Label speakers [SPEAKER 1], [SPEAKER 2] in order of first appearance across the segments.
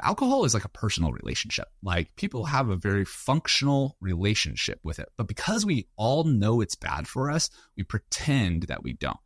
[SPEAKER 1] alcohol is like a personal relationship. Like people have a very functional relationship with it. But because we all know it's bad for us, we pretend that we don't.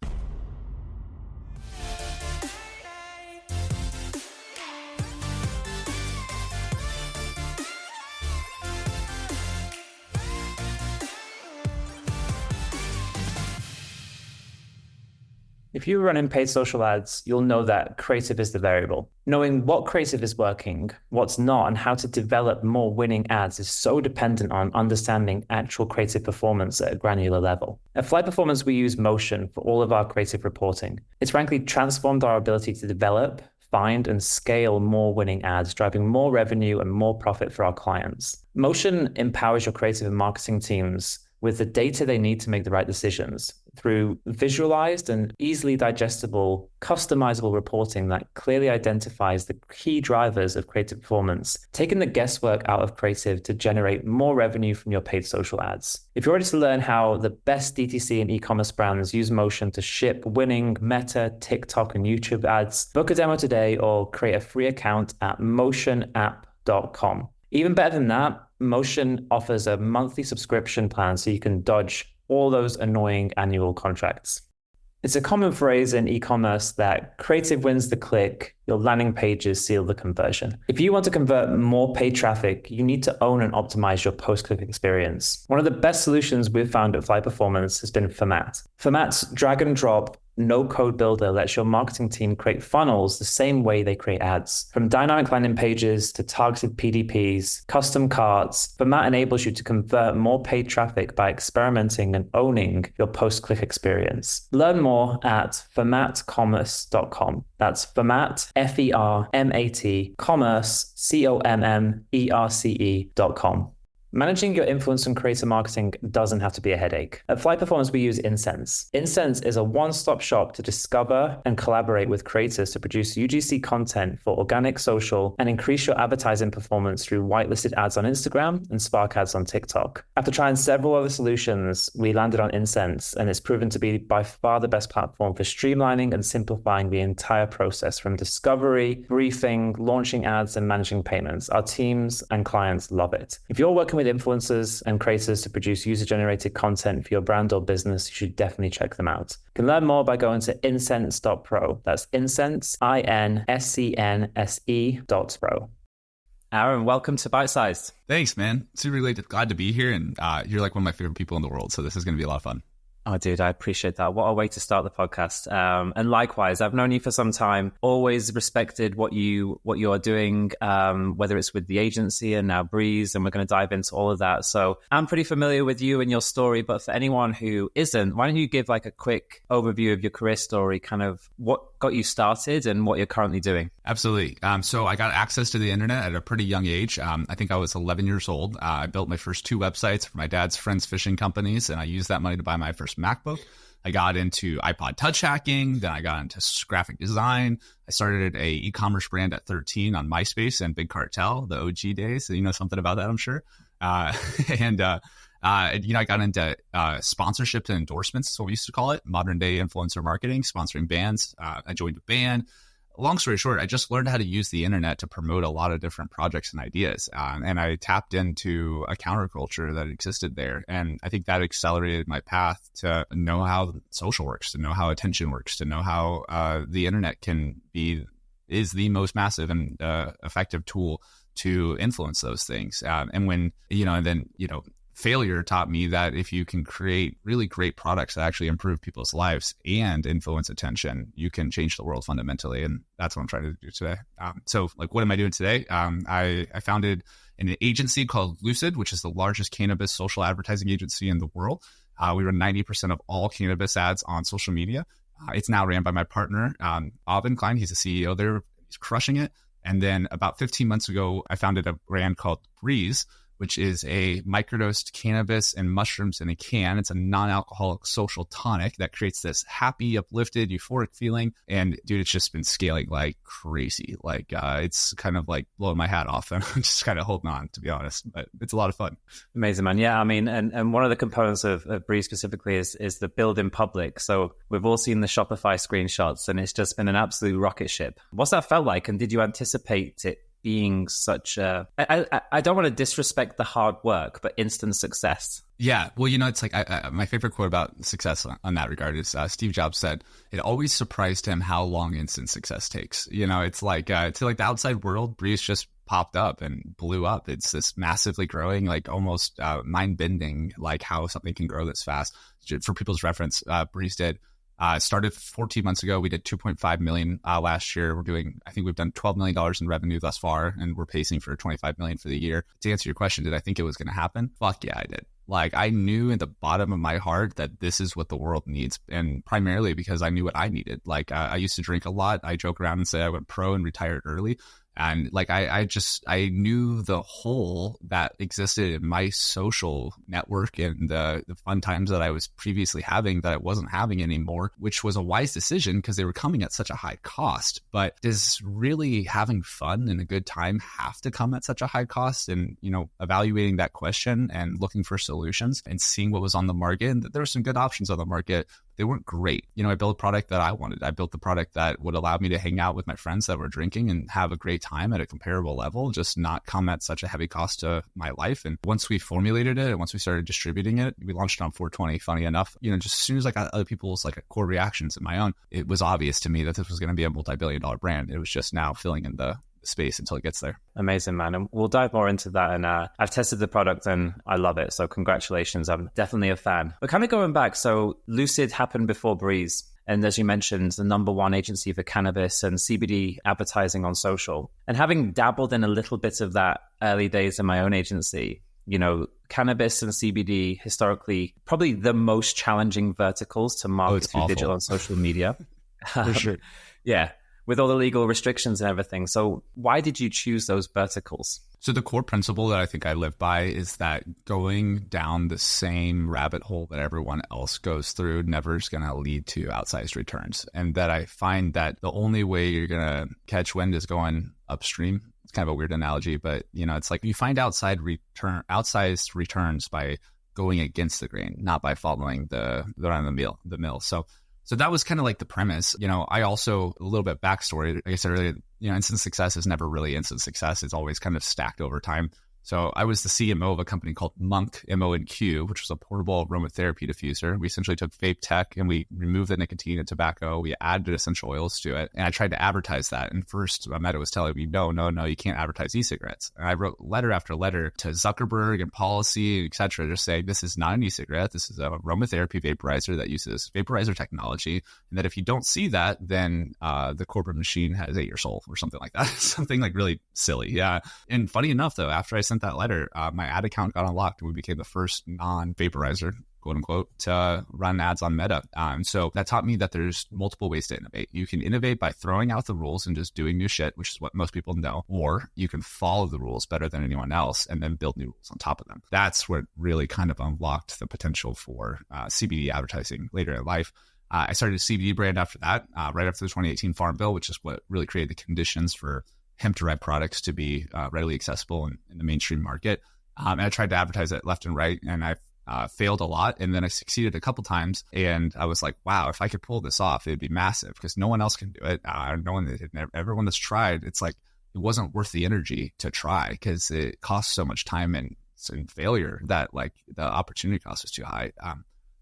[SPEAKER 2] If you're running paid social ads, you'll know that creative is the variable. Knowing what creative is working, what's not, and how to develop more winning ads is so dependent on understanding actual creative performance at a granular level. At Fly Performance, we use motion for all of our creative reporting. It's frankly transformed our ability to develop, find, and scale more winning ads, driving more revenue and more profit for our clients. Motion empowers your creative and marketing teams with the data they need to make the right decisions through visualized and easily digestible, customizable reporting that clearly identifies the key drivers of creative performance, taking the guesswork out of creative to generate more revenue from your paid social ads. If you're ready to learn how the best DTC and e-commerce brands use Motion to ship winning Meta, TikTok, and YouTube ads, book a demo today or create a free account at motionapp.com. Even better than that, Motion offers a monthly subscription plan so you can dodge all those annoying annual contracts. It's a common phrase in e-commerce that creative wins the click, your landing pages seal the conversion. If you want to convert more paid traffic, you need to own and optimize your post-click experience. One of the best solutions we've found at Fly Performance has been Format. Format's drag and drop no-code builder lets your marketing team create funnels the same way they create ads. From dynamic landing pages to targeted PDPs, custom carts, Format enables you to convert more paid traffic by experimenting and owning your post-click experience. Learn more at formatcommerce.com. That's Format, F-E-R-M-A-T, commerce, C-O-M-M-E-R-C-E.com. Managing your influence and creator marketing doesn't have to be a headache. At Fly Performance, we use Incense. Incense is a one-stop shop to discover and collaborate with creators to produce UGC content for organic social and increase your advertising performance through whitelisted ads on Instagram and Spark ads on TikTok. After trying several other solutions, we landed on Incense, and it's proven to be by far the best platform for streamlining and simplifying the entire process from discovery, briefing, launching ads, and managing payments. Our teams and clients love it. If you're working with influencers and creators to produce user-generated content for your brand or business, you should definitely check them out. You can learn more by going to incense.pro. That's incense, INSCNSE.pro.
[SPEAKER 3] Aaron, welcome to Bite-Sized.
[SPEAKER 1] Thanks, man. Super glad to be here. And you're like one of my favorite people in the world. So this is going to be a lot of fun.
[SPEAKER 3] Oh, dude, I appreciate that. What a way to start the podcast. And likewise, I've known you for some time, always respected what you are doing, whether it's with the agency and now Brez, and we're going to dive into all of that. So I'm pretty familiar with you and your story, but for anyone who isn't, why don't you give like a quick overview of your career story, kind of what got you started and what you're currently doing?
[SPEAKER 1] Absolutely. So I got access to the internet at a pretty young age. I think I was 11 years old. I built my first 2 websites for my dad's friends' fishing companies, and I used that money to buy my first MacBook. I got into iPod touch hacking. Then I got into graphic design. I started a e-commerce brand at 13 on MySpace and Big Cartel, the OG days. So you know something about that, I'm sure. I got into sponsorships and endorsements, is what we used to call it, modern day influencer marketing, sponsoring bands. I joined a band. Long story short, I just learned how to use the internet to promote a lot of different projects and ideas. And I tapped into a counterculture that existed there. And I think that accelerated my path to know how social works, to know how attention works, to know how the internet is the most massive and effective tool to influence those things. Failure taught me that if you can create really great products that actually improve people's lives and influence attention, you can change the world fundamentally. And that's what I'm trying to do today. What am I doing today? I founded an agency called Luycd, which is the largest cannabis social advertising agency in the world. We run 90% of all cannabis ads on social media. It's now ran by my partner, Alvin Klein. He's the CEO there. He's crushing it. And then about 15 months ago, I founded a brand called Brez, which is a microdosed cannabis and mushrooms in a can. It's a non-alcoholic social tonic that creates this happy, uplifted, euphoric feeling. And dude, it's just been scaling like crazy. It's kind of like blowing my hat off. And I'm just kind of holding on, to be honest, but it's a lot of fun.
[SPEAKER 3] Amazing, man. Yeah, I mean, and one of the components of Brez specifically is the build in public. So we've all seen the Shopify screenshots, and it's just been an absolute rocket ship. What's that felt like? And did you anticipate it being such a, I don't want to disrespect the hard work, but instant success?
[SPEAKER 1] Yeah, well, it's like my favorite quote about success on that regard is Steve Jobs said, it always surprised him how long instant success takes. It's like to like the outside world, Brez just popped up and blew up. It's this massively growing, like almost mind-bending, like how something can grow this fast. For people's reference, Brez did. Started 14 months ago. We did 2.5 million last year. I think we've done $12 million in revenue thus far, and we're pacing for 25 million for the year. To answer your question, did I think it was going to happen? Fuck yeah, I did. Like, I knew in the bottom of my heart that this is what the world needs, and primarily because I knew what I needed. Like, I used to drink a lot. I joke around and say I went pro and retired early. And like, I knew the hole that existed in my social network and the fun times that I was previously having that I wasn't having anymore, which was a wise decision because they were coming at such a high cost. But does really having fun and a good time have to come at such a high cost? And, evaluating that question and looking for solutions and seeing what was on the market, and there were some good options on the market. They weren't great. I built a product that I wanted. I built the product that would allow me to hang out with my friends that were drinking and have a great time at a comparable level, just not come at such a heavy cost to my life. And once we formulated it and once we started distributing it, we launched it on 420, funny enough. Just as soon as I got other people's like core reactions and my own, it was obvious to me that this was going to be a multi-billion-dollar brand. It was just now filling in the space until it gets there.
[SPEAKER 3] Amazing, man. And we'll dive more into that. And I've tested the product and I love it. So congratulations. I'm definitely a fan. But kind of going back, so Luycd happened before Brez. And as you mentioned, the number one agency for cannabis and CBD advertising on social. And having dabbled in a little bit of that early days in my own agency, cannabis and CBD, historically, probably the most challenging verticals to market through digital and social media.
[SPEAKER 1] For sure.
[SPEAKER 3] Yeah. With all the legal restrictions and everything. So why did you choose those verticals?
[SPEAKER 1] So the core principle that I think I live by is that going down the same rabbit hole that everyone else goes through never is going to lead to outsized returns. And that I find that the only way you're going to catch wind is going upstream. It's kind of a weird analogy, but it's like you find outsized returns by going against the grain, not by following the mill. So that was kind of like the premise. I also, a little bit backstory, like I said earlier, instant success is never really instant success. It's always kind of stacked over time. So I was the CMO of a company called Monk, M-O-N-Q, which was a portable aromatherapy diffuser. We essentially took vape tech and we removed the nicotine and tobacco. We added essential oils to it. And I tried to advertise that. And first, Meta was telling me, no, you can't advertise e-cigarettes. And I wrote letter after letter to Zuckerberg and policy, et cetera, just saying, this is not an e-cigarette. This is a aromatherapy vaporizer that uses vaporizer technology. And that if you don't see that, then the corporate machine has ate your soul or something like that. Something like really silly. Yeah. And funny enough, though, after I sent that letter, my ad account got unlocked and we became the first non-vaporizer, quote unquote, to run ads on Meta. So that taught me that there's multiple ways to innovate. You can innovate by throwing out the rules and just doing new shit, which is what most people know, or you can follow the rules better than anyone else and then build new rules on top of them. That's what really kind of unlocked the potential for CBD advertising later in life. I started a CBD brand after that, right after the 2018 Farm Bill, which is what really created the conditions for hemp-derived products to be readily accessible in the mainstream market. And I tried to advertise it left and right, and I failed a lot. And then I succeeded a couple times. And I was like, wow, if I could pull this off, it'd be massive because no one else can do it. Everyone that's tried, it's like it wasn't worth the energy to try because it costs so much time and failure that like the opportunity cost was too high. I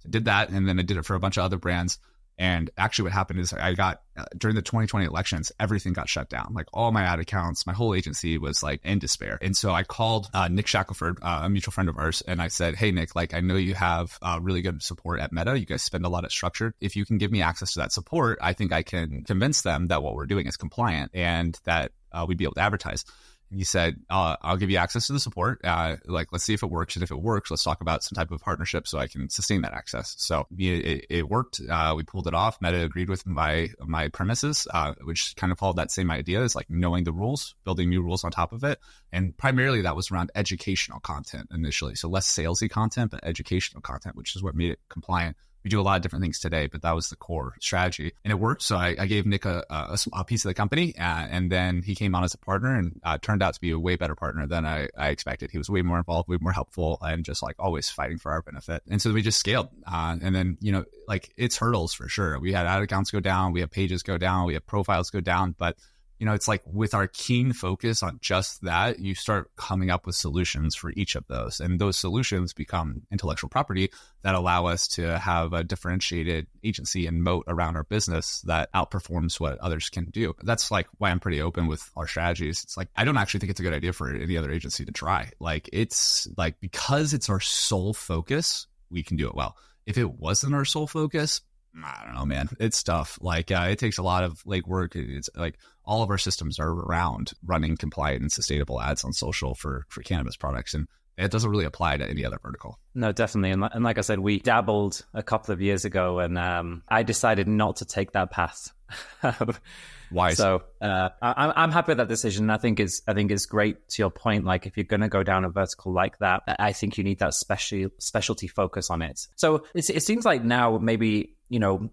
[SPEAKER 1] did that, and then I did it for a bunch of other brands. And actually what happened is I got, during the 2020 elections, everything got shut down. Like all my ad accounts, my whole agency was like in despair. And so I called Nick Shackelford, a mutual friend of ours. And I said, hey, Nick, like I know you have really good support at Meta. You guys spend a lot at Structured. If you can give me access to that support, I think I can convince them that what we're doing is compliant and that we'd be able to advertise. And he said, I'll give you access to the support. Let's see if it works. And if it works, let's talk about some type of partnership so I can sustain that access. So it worked. We pulled it off. Meta agreed with my premises, which kind of followed that same idea. Is like knowing the rules, building new rules on top of it. And primarily that was around educational content initially. So less salesy content, but educational content, which is what made it compliant. We do a lot of different things today, but that was the core strategy and it worked. So I gave Nick a piece of the company and then he came on as a partner and turned out to be a way better partner than I expected. He was way more involved, way more helpful and just like always fighting for our benefit. And so we just scaled. And then, like it's hurdles for sure. We had ad accounts go down, we have pages go down, we have profiles go down, but it's like with our keen focus on just that, you start coming up with solutions for each of those. And those solutions become intellectual property that allow us to have a differentiated agency and moat around our business that outperforms what others can do. That's like why I'm pretty open with our strategies. It's like, I don't actually think it's a good idea for any other agency to try. Like, it's like, because it's our sole focus, we can do it well. If it wasn't our sole focus, I don't know, man. It's tough. Like, it takes a lot of legwork. It's like all of our systems are around running compliant and sustainable ads on social for cannabis products. And it doesn't really apply to any other vertical.
[SPEAKER 3] No, definitely. And like I said, we dabbled a couple of years ago, and I decided not to take that path.
[SPEAKER 1] Why?
[SPEAKER 3] So I'm happy with that decision. I think it's great. To your point, like, if you're going to go down a vertical like that, I think you need that specialty focus on it. So it seems like now maybe,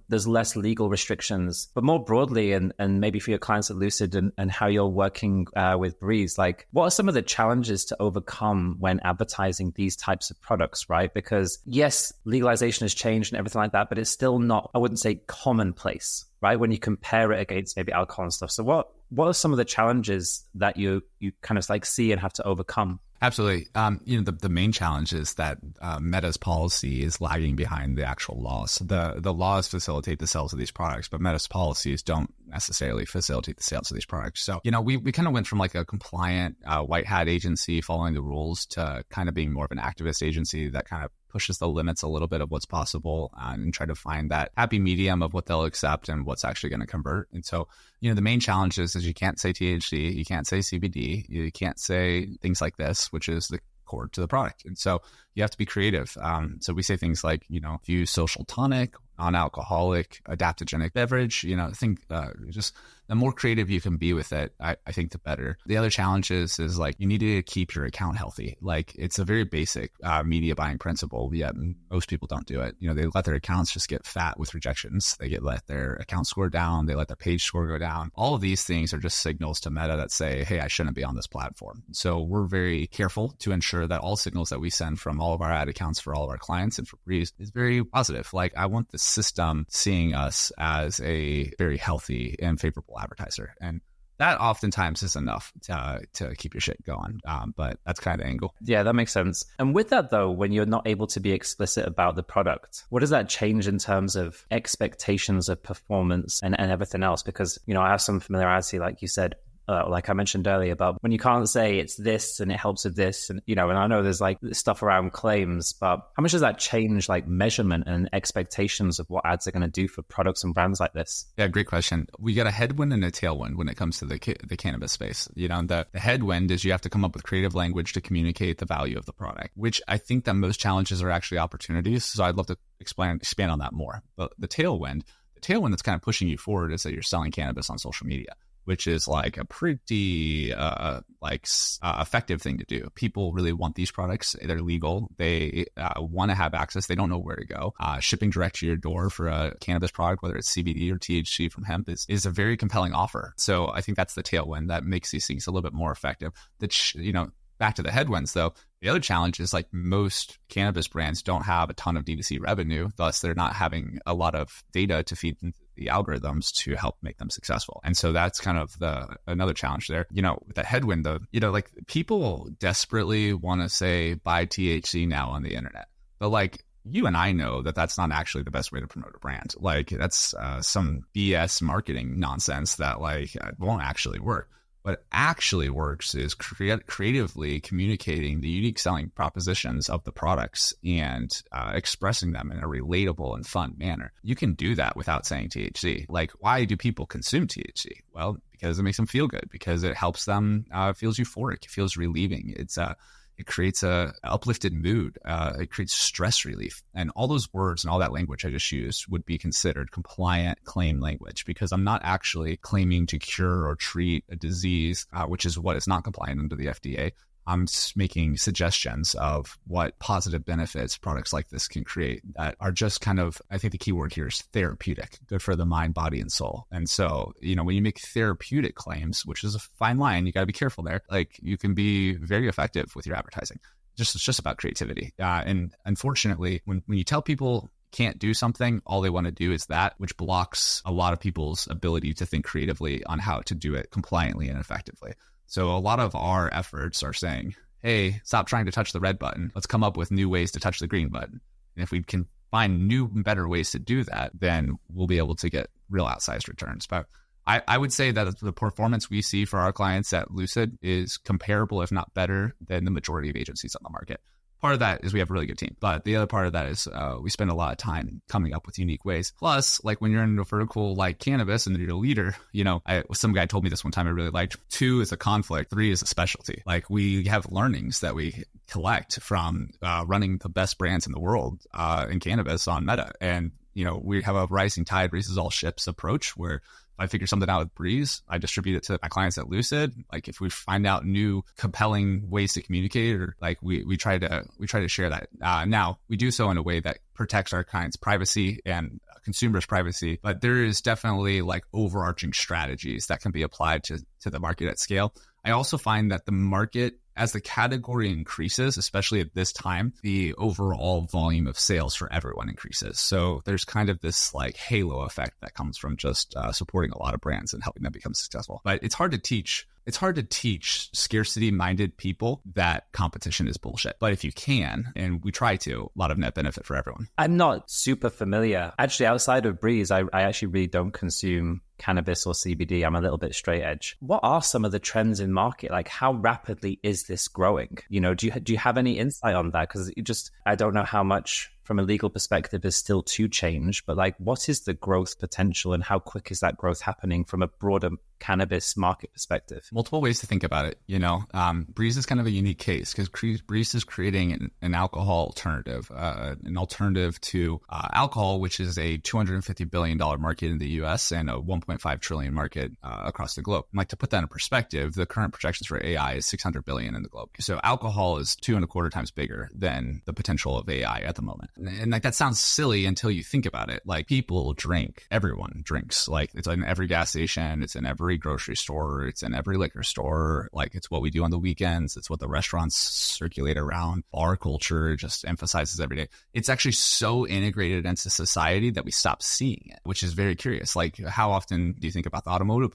[SPEAKER 3] there's less legal restrictions, but more broadly, and maybe for your clients at Luycd and how you're working with Brez, like, what are some of the challenges to overcome when advertising these types of products, right? Because yes, legalization has changed and everything like that, but it's still not, I wouldn't say commonplace, right? When you compare it against maybe alcohol and stuff. So what are some of the challenges that you kind of like see and have to overcome?
[SPEAKER 1] Absolutely. The main challenge is that Meta's policy is lagging behind the actual laws. The laws facilitate the sales of these products, but Meta's policies don't necessarily facilitate the sales of these products. So, we kind of went from like a compliant white hat agency following the rules to kind of being more of an activist agency that kind of pushes the limits a little bit of what's possible and try to find that happy medium of what they'll accept and what's actually going to convert. And so, the main challenge is you can't say THC, you can't say CBD, you can't say things like this, which is the core to the product. And so you have to be creative. So we say things like, use social tonic, non-alcoholic, adaptogenic beverage, just the more creative you can be with it, I think the better. The other challenge is like, you need to keep your account healthy. Like, it's a very basic media buying principle, yet most people don't do it. They let their accounts just get fat with rejections. They let their account score down. They let their page score go down. All of these things are just signals to Meta that say, hey, I shouldn't be on this platform. So we're very careful to ensure that all signals that we send from all of our ad accounts for all of our clients and for Brez is very positive. Like, I want the system seeing us as a very healthy and favorable advertiser. And that oftentimes is enough to keep your shit going. But that's kind of the angle.
[SPEAKER 3] Yeah, that makes sense. And with that, though, when you're not able to be explicit about the product, what does that change in terms of expectations of performance and everything else? Because, I have some familiarity, like you said, like I mentioned earlier, about when you can't say it's this and it helps with this, and and I know there's like stuff around claims, but how much does that change like measurement and expectations of what ads are going to do for products and brands like this?
[SPEAKER 1] Yeah, great question. We got a headwind and a tailwind when it comes to the cannabis space. The headwind is you have to come up with creative language to communicate the value of the product, which I think that most challenges are actually opportunities. So I'd love to expand on that more. But the tailwind that's kind of pushing you forward is that you're selling cannabis on social media, which is like a pretty effective thing to do. People really want these products. They're legal. They want to have access. They don't know where to go. Shipping direct to your door for a cannabis product, whether it's CBD or THC from hemp, is a very compelling offer. So I think that's the tailwind that makes these things a little bit more effective. Back to the headwinds, though, the other challenge is like most cannabis brands don't have a ton of D2C revenue. Thus, they're not having a lot of data to feed into the algorithms to help make them successful. And so that's kind of another challenge there. With the headwind, though, like people desperately want to say buy THC now on the internet. But like, you and I know that that's not actually the best way to promote a brand. Like, that's some BS marketing nonsense that like won't actually work. What actually works is creatively communicating the unique selling propositions of the products and expressing them in a relatable and fun manner. You can do that without saying THC. Like, why do people consume THC? Well, because it makes them feel good, because it helps them, feels euphoric, it feels relieving. It creates a uplifted mood. It creates stress relief. And all those words and all that language I just used would be considered compliant claim language, because I'm not actually claiming to cure or treat a disease, which is what is not compliant under the FDA. I'm just making suggestions of what positive benefits products like this can create that are just kind of, I think the key word here is therapeutic, good for the mind, body, and soul. And so, when you make therapeutic claims, which is a fine line, you got to be careful there. Like, you can be very effective with your advertising. It's just about creativity. And unfortunately, when you tell people can't do something, all they want to do is that, which blocks a lot of people's ability to think creatively on how to do it compliantly and effectively. So a lot of our efforts are saying, hey, stop trying to touch the red button. Let's come up with new ways to touch the green button. And if we can find new and better ways to do that, then we'll be able to get real outsized returns. But I would say that the performance we see for our clients at Luycd is comparable, if not better, than the majority of agencies on the market. Part of that is we have a really good team, but the other part of that is we spend a lot of time coming up with unique ways. Plus, like when you're in a vertical like cannabis and you're a leader, some guy told me this one time I really liked. 2 is a conflict, 3 is a specialty. Like we have learnings that we collect from running the best brands in the world in cannabis on Meta. And, we have a rising tide raises all ships approach where if I figure something out with Brez, I distribute it to my clients at Luycd. Like if we find out new compelling ways to communicate, or like we try to share that. Now we do so in a way that protects our clients' privacy and consumers' privacy, but there is definitely like overarching strategies that can be applied to the market at scale. I also find that the market, as the category increases, especially at this time, the overall volume of sales for everyone increases. So there's kind of this like halo effect that comes from just supporting a lot of brands and helping them become successful. But it's hard to teach. It's hard to teach scarcity-minded people that competition is bullshit. But if you can, and we try to, a lot of net benefit for everyone.
[SPEAKER 3] I'm not super familiar. Actually, outside of Brez, I actually really don't consume cannabis or CBD. I'm a little bit straight edge. What are some of the trends in market? Like how rapidly is this growing? Do you have any insight on that? Because I don't know how much from a legal perspective is still to change, but like what is the growth potential and how quick is that growth happening from a broader cannabis market perspective?
[SPEAKER 1] Multiple ways to think about it. Brez is kind of a unique case because Brez is creating an alcohol alternative, an alternative to alcohol, which is a $250 billion market in the US and a $1.5 trillion market across the globe. Like to put that in perspective, the current projections for AI is $600 billion in the globe. So alcohol is 2.25 times bigger than the potential of AI at the moment. And like that sounds silly until you think about it. Like people drink, everyone drinks. Like it's in every gas station, it's in every grocery store, it's in every liquor store. Like it's what we do on the weekends. It's what the restaurants circulate around. Bar culture just emphasizes every day. It's actually so integrated into society that we stop seeing it, which is very curious. Like how often do you think about the automotive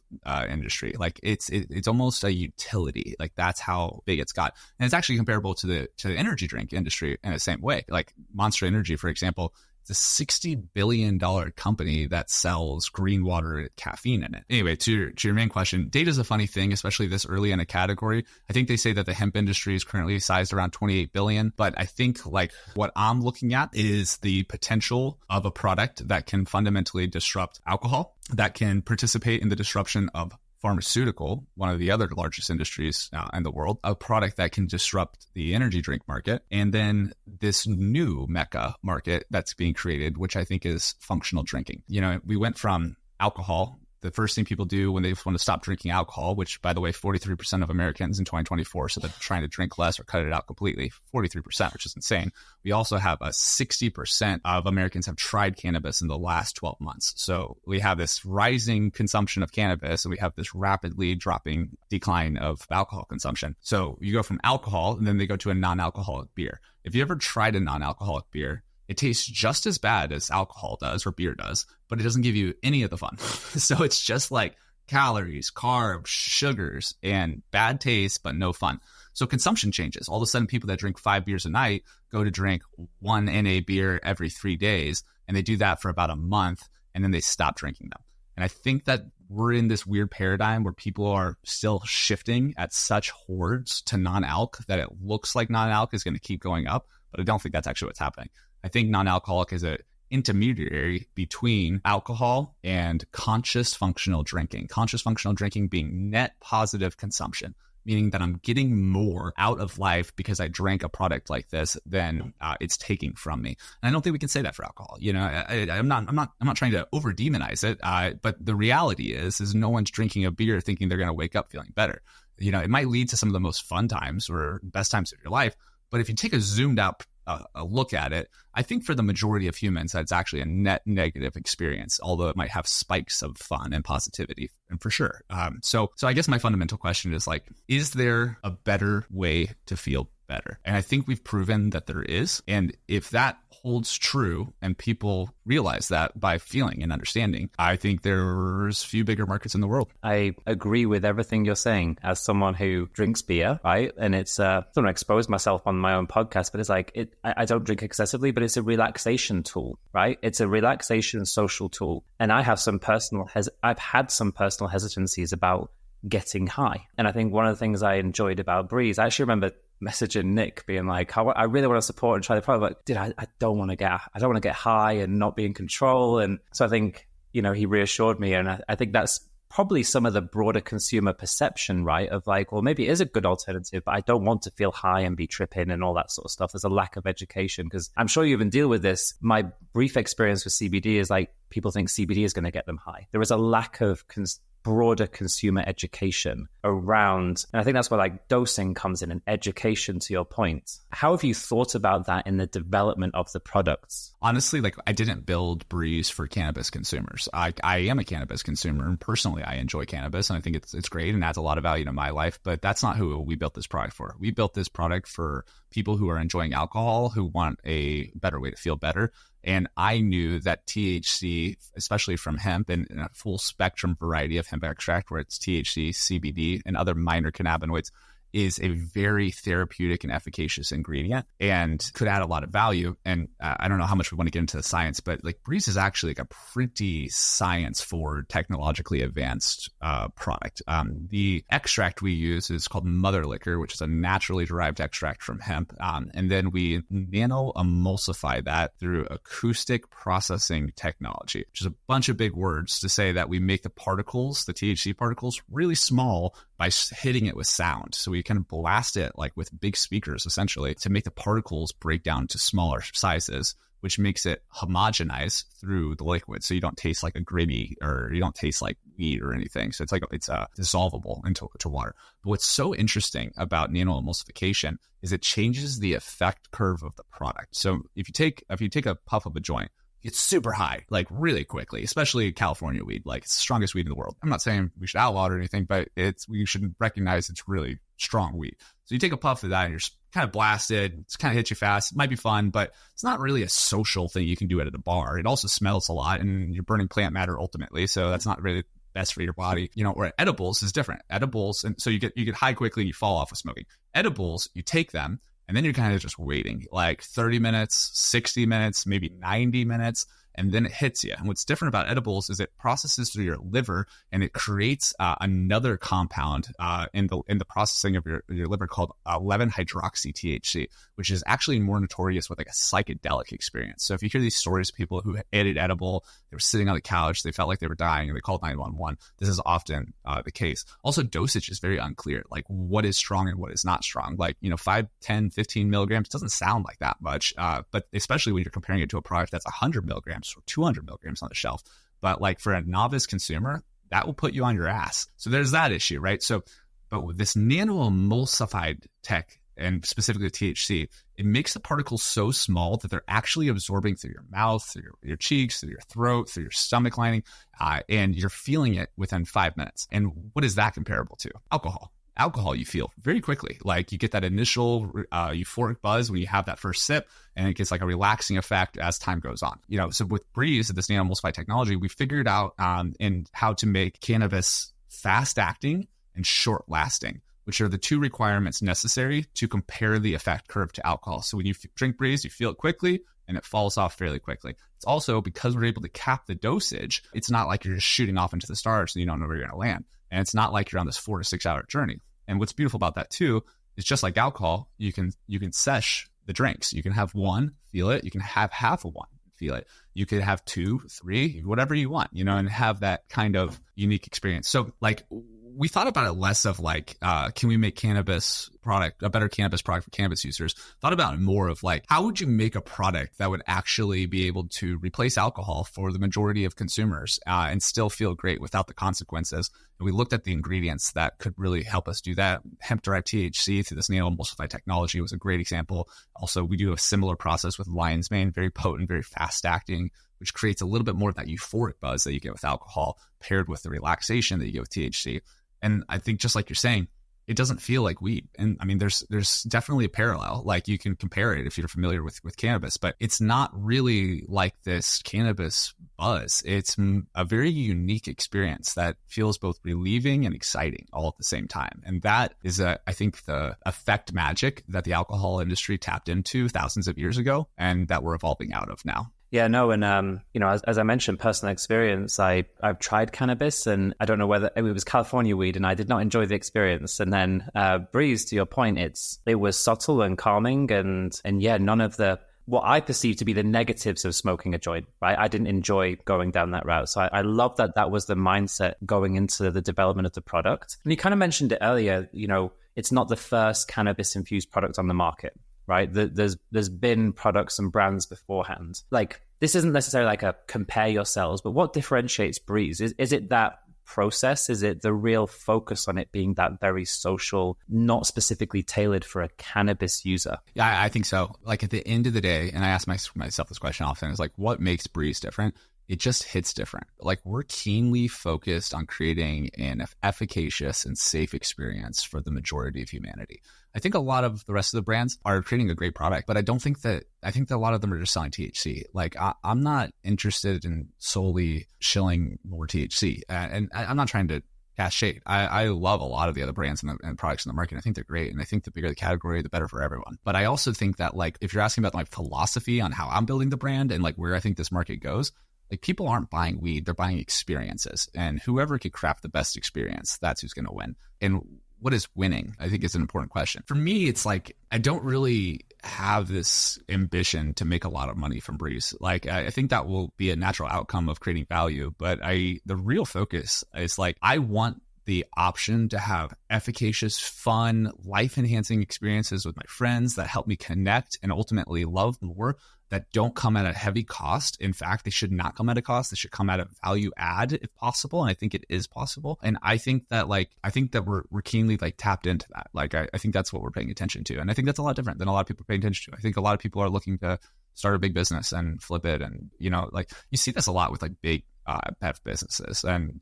[SPEAKER 1] industry? Like it's almost a utility. Like that's how big it's got. And it's actually comparable to the energy drink industry in the same way. Like Monster Energy, for example, it's a $60 billion company that sells green water with caffeine in it. Anyway, to your main question, data is a funny thing, especially this early in a category. I think they say that the hemp industry is currently sized around 28 billion, but I think like what I'm looking at is the potential of a product that can fundamentally disrupt alcohol, that can participate in the disruption of pharmaceutical, one of the other largest industries in the world, a product that can disrupt the energy drink market, and then this new mecca market that's being created, which I think is functional drinking. We went from alcohol. The first thing people do when they want to stop drinking alcohol, which by the way, 43% of Americans in 2024 said they're trying to drink less or cut it out completely, 43%, which is insane. We also have a 60% of Americans have tried cannabis in the last 12 months. So we have this rising consumption of cannabis and we have this rapidly dropping decline of alcohol consumption. So you go from alcohol and then they go to a non-alcoholic beer. If you ever tried a non-alcoholic beer, it tastes just as bad as alcohol does or beer does, but it doesn't give you any of the fun. So it's just like calories, carbs, sugars, and bad taste, but no fun. So consumption changes. All of a sudden, people that drink 5 beers a night go to drink 1 NA beer every 3 days, and they do that for about a month, and then they stop drinking them. And I think that we're in this weird paradigm where people are still shifting at such hordes to non-alc that it looks like non-alc is going to keep going up, but I don't think that's actually what's happening. I think non-alcoholic is an intermediary between alcohol and conscious functional drinking. Conscious functional drinking being net positive consumption, meaning that I'm getting more out of life because I drank a product like this than it's taking from me. And I don't think we can say that for alcohol. I'm not trying to over demonize it, but the reality is no one's drinking a beer thinking they're going to wake up feeling better. It might lead to some of the most fun times or best times of your life, but if you take a zoomed out a look at it, I think for the majority of humans, that's actually a net negative experience, although it might have spikes of fun and positivity, and for sure. So I guess my fundamental question is like, is there a better way to feel better. And I think we've proven that there is. And if that holds true and people realize that by feeling and understanding, I think there's few bigger markets in the world.
[SPEAKER 3] I agree with everything you're saying as someone who drinks beer, right? And it's, I don't want to expose myself on my own podcast, but it's like, I don't drink excessively, but it's a relaxation tool, right? It's a relaxation social tool. And I have I've had some personal hesitancies about getting high. And I think one of the things I enjoyed about Brez, I actually remember messaging Nick being like, I really want to support and try the product, but dude, I don't want to get high and not be in control. And so I think, he reassured me. And I think that's probably some of the broader consumer perception, right? Of like, well, maybe it is a good alternative, but I don't want to feel high and be tripping and all that sort of stuff. There's a lack of education, because I'm sure you even deal with this. My brief experience with CBD is like, people think CBD is going to get them high. There is a lack of broader consumer education around, and I think that's where like dosing comes in, and education, to your point. How have you thought about that in the development of the products?
[SPEAKER 1] Honestly, like, I didn't build Brez for cannabis consumers. I am a cannabis consumer, and personally I enjoy cannabis, and I think it's great and adds a lot of value to my life, but that's not who we built this product for. We built this product for people who are enjoying alcohol, who want a better way to feel better. And I knew that THC, especially from hemp, and a full spectrum variety of hemp extract, where it's THC, CBD, and other minor cannabinoids, is a very therapeutic and efficacious ingredient and could add a lot of value. And I don't know how much we want to get into the science, but like Brez is actually like a pretty science-forward, technologically advanced product. The extract we use is called mother liquor, which is a naturally derived extract from hemp. And then we nano emulsify that through acoustic processing technology, which is a bunch of big words to say that we make the particles, the THC particles, really small by hitting it with sound. So we kind of blast it like with big speakers, essentially, to make the particles break down to smaller sizes, which makes it homogenize through the liquid. So you don't taste like a gritty, or you don't taste like weed or anything. So it's dissolvable into water. But what's so interesting about nano emulsification is it changes the effect curve of the product. So if you take a puff of a joint, it's super high, like really quickly, especially California weed, like it's the strongest weed in the world. I'm not saying we should outlaw it or anything, but we should recognize it's really strong weed. So you take a puff of that and you're kind of blasted. It's kind of hits you fast. It might be fun, but it's not really a social thing you can do it at a bar. It also smells a lot, and you're burning plant matter ultimately. So that's not really best for your body. Where edibles is different. Edibles, and so you get high quickly and you fall off with smoking. Edibles, you take them, and then you're kind of just waiting like 30 minutes, 60 minutes, maybe 90 minutes, and then it hits you. And what's different about edibles is it processes through your liver, and it creates another compound in the processing of your liver called 11-hydroxy-THC, which is actually more notorious with like a psychedelic experience. So if you hear these stories of people who ate an edible, they were sitting on the couch, they felt like they were dying, and they called 911. This is often the case. Also, dosage is very unclear, like what is strong and what is not strong. Like 5, 10, 15 milligrams doesn't sound like that much, but especially when you're comparing it to a product that's 100 milligrams or 200 milligrams on the shelf. But like for a novice consumer, that will put you on your ass. So there's that issue, right? But with this nano emulsified tech, and specifically THC, it makes the particles so small that they're actually absorbing through your mouth, through your cheeks, through your throat, through your stomach lining, and you're feeling it within 5 minutes. And what is that comparable to? Alcohol you feel very quickly. Like you get that initial euphoric buzz when you have that first sip, and it gets like a relaxing effect as time goes on. So with Brez, this nano emulsify technology, we figured out in how to make cannabis fast acting and short lasting, which are the two requirements necessary to compare the effect curve to alcohol. So when you drink Brez, you feel it quickly and it falls off fairly quickly. It's also because we're able to cap the dosage, it's not like you're just shooting off into the stars and you don't know where you're going to land. And it's not like you're on this 4 to 6 hour journey. And what's beautiful about that too is just like alcohol, you can sesh the drinks. You can have one, feel it. You can have half of one, feel it. You could have 2, 3, whatever you want, and have that kind of unique experience. So like we thought about it less of like, can we make a better cannabis product for cannabis users? Thought about it more of like, how would you make a product that would actually be able to replace alcohol for the majority of consumers and still feel great without the consequences? And we looked at the ingredients that could really help us do that. Hemp-derived THC through this nano emulsified technology was a great example. Also, we do a similar process with lion's mane, very potent, very fast acting, which creates a little bit more of that euphoric buzz that you get with alcohol paired with the relaxation that you get with THC. And I think just like you're saying, it doesn't feel like weed. And I mean, there's definitely a parallel. Like you can compare it if you're familiar with cannabis, but it's not really like this cannabis buzz. It's a very unique experience that feels both relieving and exciting all at the same time. And that is, I think, the effect magic that the alcohol industry tapped into thousands of years ago and that we're evolving out of now.
[SPEAKER 3] Yeah, no, and as I mentioned, personal experience. I've tried cannabis, and I don't know whether it was California weed, and I did not enjoy the experience. And then Brez, to your point, it was subtle and calming, and yeah, none of the what I perceive to be the negatives of smoking a joint. Right, I didn't enjoy going down that route. So I love that was the mindset going into the development of the product. And you kind of mentioned it earlier. It's not the first cannabis infused product on the market. Right, there's been products and brands beforehand. Like this isn't necessarily like a compare yourselves, but what differentiates Brez? Is it that process? Is it the real focus on it being that very social, not specifically tailored for a cannabis user?
[SPEAKER 1] Yeah, I think so. Like at the end of the day, and I ask myself this question often, is like, what makes Brez different? It just hits different. Like we're keenly focused on creating an efficacious and safe experience for the majority of humanity. I think a lot of the rest of the brands are creating a great product, but I think that a lot of them are just selling THC. Like I'm not interested in solely shilling more THC. And I'm not trying to cast shade. I love a lot of the other brands and products in the market. I think they're great. And I think the bigger the category, the better for everyone. But I also think that like, if you're asking about my philosophy on how I'm building the brand and like where I think this market goes, like people aren't buying weed, they're buying experiences. And whoever could craft the best experience, that's who's going to win. And what is winning, I think, is an important question. For me, it's like, I don't really have this ambition to make a lot of money from Brez. Like, I think that will be a natural outcome of creating value. But the real focus is like, I want the option to have efficacious, fun, life-enhancing experiences with my friends that help me connect and ultimately love more, that don't come at a heavy cost. In fact, they should not come at a cost. They should come at a value add if possible. And I think it is possible. And I think that we're keenly like tapped into that. Like, I think that's what we're paying attention to. And I think that's a lot different than a lot of people paying attention to. I think a lot of people are looking to start a big business and flip it. And, like you see this a lot with like big bev businesses, and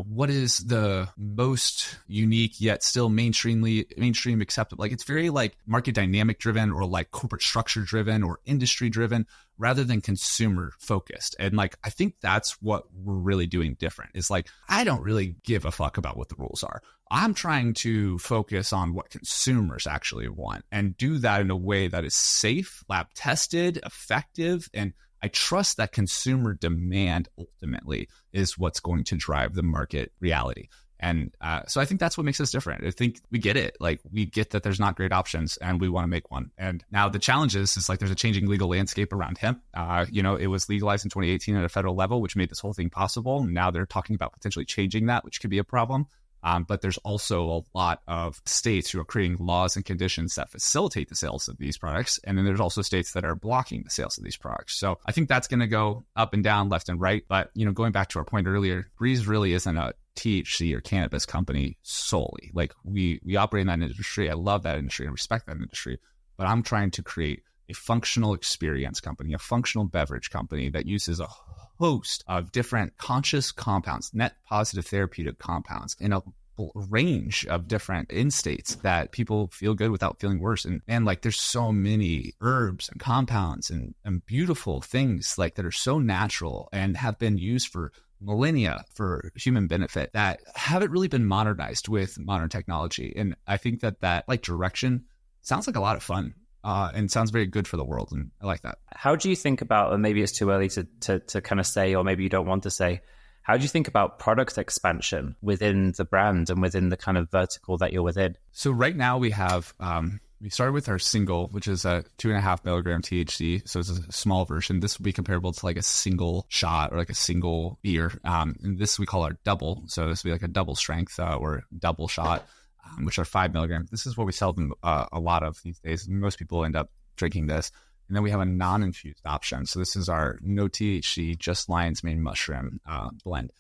[SPEAKER 1] what is the most unique yet still mainstream acceptable? Like it's very like market dynamic driven or like corporate structure driven or industry driven rather than consumer focused. And like I think that's what we're really doing different. Is like I don't really give a fuck about what the rules are. I'm trying to focus on what consumers actually want and do that in a way that is safe, lab tested, effective, and I trust that consumer demand ultimately is what's going to drive the market reality. And so I think that's what makes us different. I think we get it. Like we get that there's not great options and we want to make one. And now the challenge is like there's a changing legal landscape around hemp. It was legalized in 2018 at a federal level, which made this whole thing possible. Now they're talking about potentially changing that, which could be a problem. But there's also a lot of states who are creating laws and conditions that facilitate the sales of these products. And then there's also states that are blocking the sales of these products. So I think that's going to go up and down, left and right. But, going back to our point earlier, Brez really isn't a THC or cannabis company solely. Like we operate in that industry. I love that industry and respect that industry. But I'm trying to create a functional experience company, a functional beverage company that uses a host of different conscious compounds, net positive therapeutic compounds in a range of different end states that people feel good without feeling worse. And like there's so many herbs and compounds and beautiful things like that are so natural and have been used for millennia for human benefit that haven't really been modernized with modern technology. And I think that like direction sounds like a lot of fun. And sounds very good for the world. And I like that.
[SPEAKER 3] How do you think about, and maybe it's too early to kind of say, or maybe you don't want to say, how do you think about product expansion within the brand and within the kind of vertical that you're within?
[SPEAKER 1] So right now we have, we started with our single, which is a 2.5 milligram THC. So it's a small version. This will be comparable to like a single shot or like a single beer. And this we call our double. So this will be like a double strength or double shot. Which are 5 milligrams. This is what we sell them a lot of these days. Most people end up drinking this. And then we have a non-infused option. So this is our no THC, just lion's mane mushroom blend.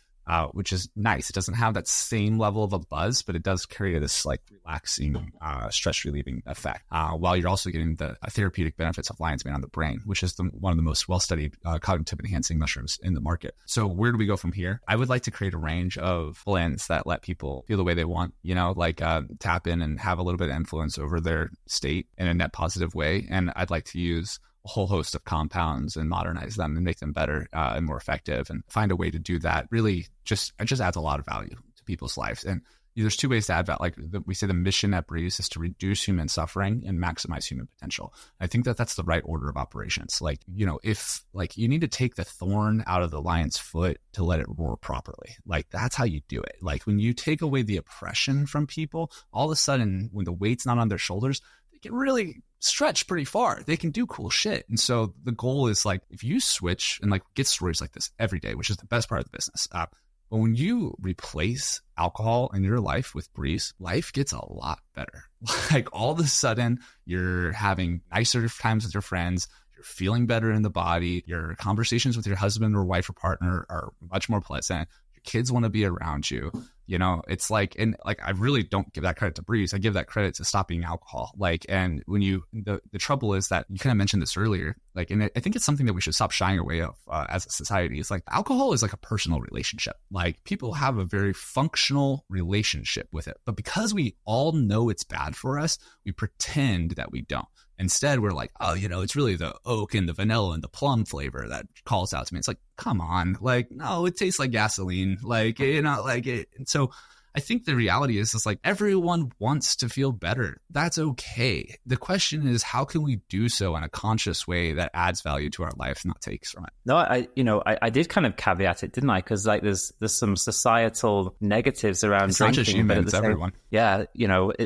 [SPEAKER 1] which is nice. It doesn't have that same level of a buzz, but it does carry this like relaxing, stress relieving effect, while you're also getting the therapeutic benefits of lion's mane on the brain, which is one of the most well-studied cognitive enhancing mushrooms in the market. So where do we go from here? I would like to create a range of blends that let people feel the way they want, like tap in and have a little bit of influence over their state in a net positive way. And I'd like to use a whole host of compounds and modernize them and make them better and more effective, and find a way to do that. Really, it just adds a lot of value to people's lives. And there's two ways to add value. Like we say, the mission at Brez is to reduce human suffering and maximize human potential. I think that that's the right order of operations. Like, if like you need to take the thorn out of the lion's foot to let it roar properly, like that's how you do it. Like when you take away the oppression from people, all of a sudden when the weight's not on their shoulders, they can really stretch pretty far. They can do cool shit. And so the goal is like, if you switch and like get stories like this every day, which is the best part of the business. But when you replace alcohol in your life with Brez, life gets a lot better. Like all of a sudden you're having nicer times with your friends. You're feeling better in the body. Your conversations with your husband or wife or partner are much more pleasant. Your kids want to be around you. It's like, and like, I really don't give that credit to Brez. I give that credit to stopping alcohol. Like, and when the trouble is that you kind of mentioned this earlier, like, and I think it's something that we should stop shying away of as a society. It's like alcohol is like a personal relationship. Like people have a very functional relationship with it, but because we all know it's bad for us, we pretend that we don't. Instead, we're like, oh, it's really the oak and the vanilla and the plum flavor that calls out to me. It's like, come on, like, no, it tastes like gasoline, like, like it. And so I think the reality is like everyone wants to feel better. That's okay. The question is, how can we do so in a conscious way that adds value to our life, not takes from it?
[SPEAKER 3] No, I did kind of caveat it, didn't I? Because like there's some societal negatives around
[SPEAKER 1] it's
[SPEAKER 3] drinking.
[SPEAKER 1] Not just humans, it's everyone.
[SPEAKER 3] Yeah,